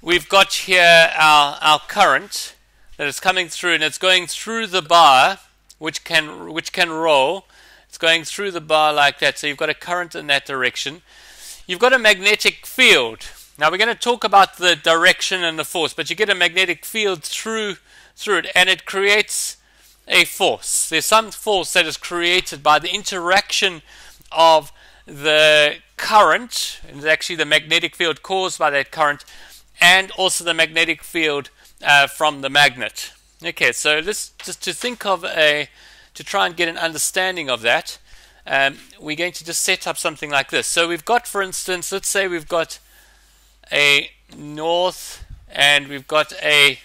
we've got here our current that is coming through, and it's going through the bar, which can roll. It's going through the bar like that, so you've got a current in that direction. You've got a magnetic field. Now we're going to talk about the direction and the force, but you get a magnetic field through it, and it creates a force. There's some force that is created by the interaction of the current, and it's actually the magnetic field caused by that current, and also the magnetic field from the magnet. Okay, so let's just to think of to try and get an understanding of that, we're going to just set up something like this. So we've got, for instance, let's say we've got a north and we've got a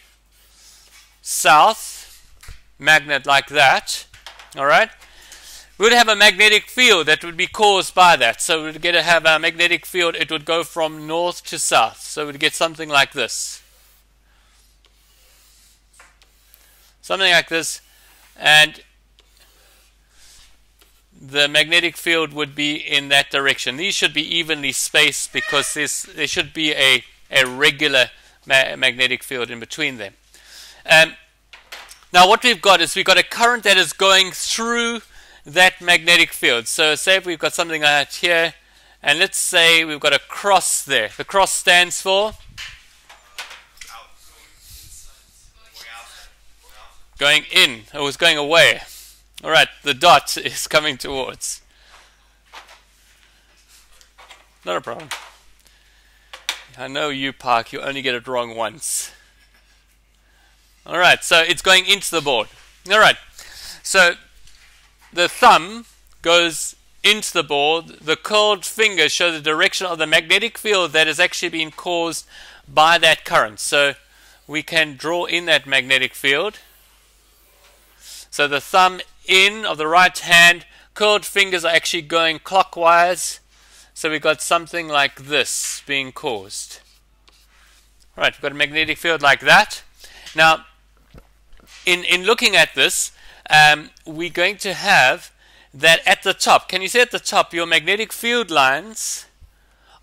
south magnet like that. All right, we would have a magnetic field that would be caused by that. So we would get to have a magnetic field. It would go from north to south. So we'd get something like this, and the magnetic field would be in that direction. These should be evenly spaced because there should be a regular magnetic field in between them. Now what we've got is we've got a current that is going through that magnetic field. So say if we've got something like that here, and let's say we've got a cross there. The cross stands for going in. It was going away. All right, the dot is coming towards. Not a problem. I know you, Park, you only get it wrong once. All right, so it's going into the board. All right, so the thumb goes into the board. The curled fingers show the direction of the magnetic field that is actually being caused by that current. So we can draw in that magnetic field. So the thumb in of the right hand, curled fingers are actually going clockwise. So we've got something like this being caused. All right, we've got a magnetic field like that. Now, in looking at this, we're going to have that at the top. Can you see at the top, your magnetic field lines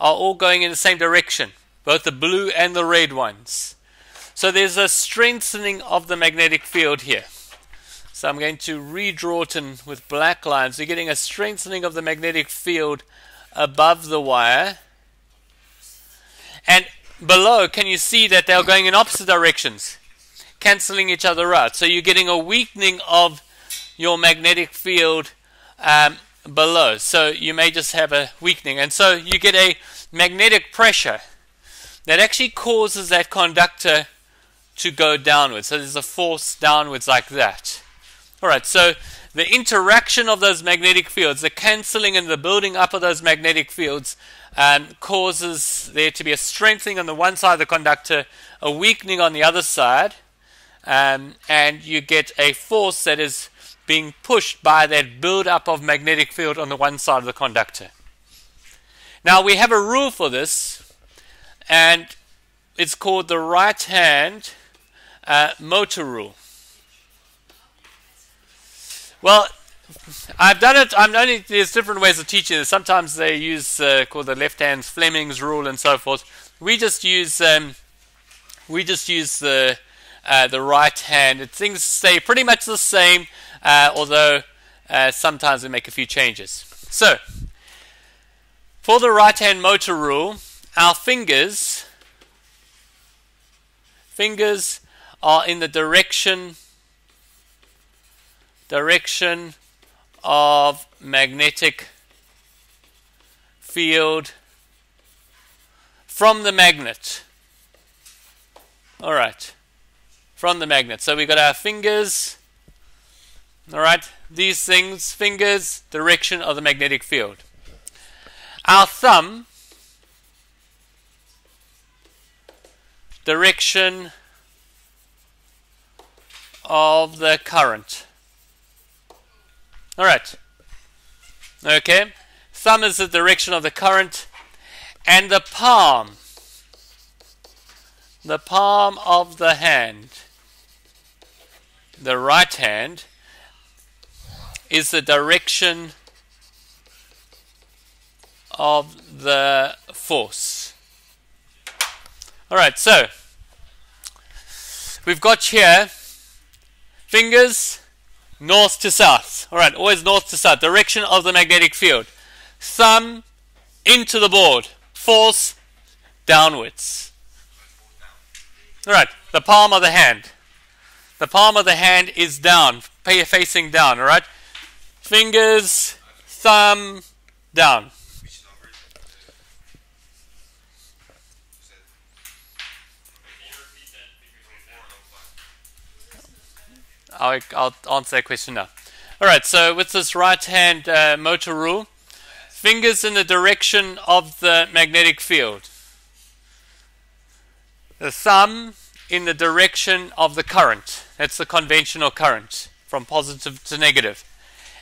are all going in the same direction, both the blue and the red ones. So there's a strengthening of the magnetic field here. So I'm going to redraw it in with black lines. You're getting a strengthening of the magnetic field above the wire. And below, can you see that they're going in opposite directions, cancelling each other out? So you're getting a weakening of your magnetic field below. So you may just have a weakening. And so you get a magnetic pressure that actually causes that conductor to go downwards. So there's a force downwards like that. All right, so the interaction of those magnetic fields, the cancelling and the building up of those magnetic fields causes there to be a strengthening on the one side of the conductor, a weakening on the other side, and you get a force that is being pushed by that build-up of magnetic field on the one side of the conductor. Now we have a rule for this, and it's called the right-hand motor rule. Well, I've done it. There's different ways of teaching this. Sometimes they use called the left-hand Fleming's rule and so forth. We just use the right hand. Things stay pretty much the same, although sometimes we make a few changes. So, for the right-hand motor rule, our fingers are in the direction of magnetic field from the magnet. All right, from the magnet. So we've got our fingers. All right, these things, fingers, direction of the magnetic field. Our thumb, direction of the current. All right. Okay. Thumb is the direction of the current, and the palm of the hand, the right hand, is the direction of the force. Alright, so we've got here fingers north to south. Alright, always north to south. Direction of the magnetic field. Thumb into the board. Force downwards. Alright, the palm of the hand. The palm of the hand is down, facing down, alright? Fingers, thumb, down. I'll answer that question now. Alright, so with this right hand motor rule, fingers in the direction of the magnetic field. The thumb in the direction of the current. That's the conventional current, from positive to negative.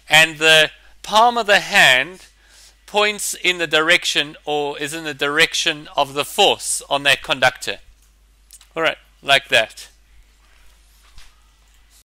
And the palm of the hand points in the direction, or is in the direction of the force on that conductor. Alright, like that.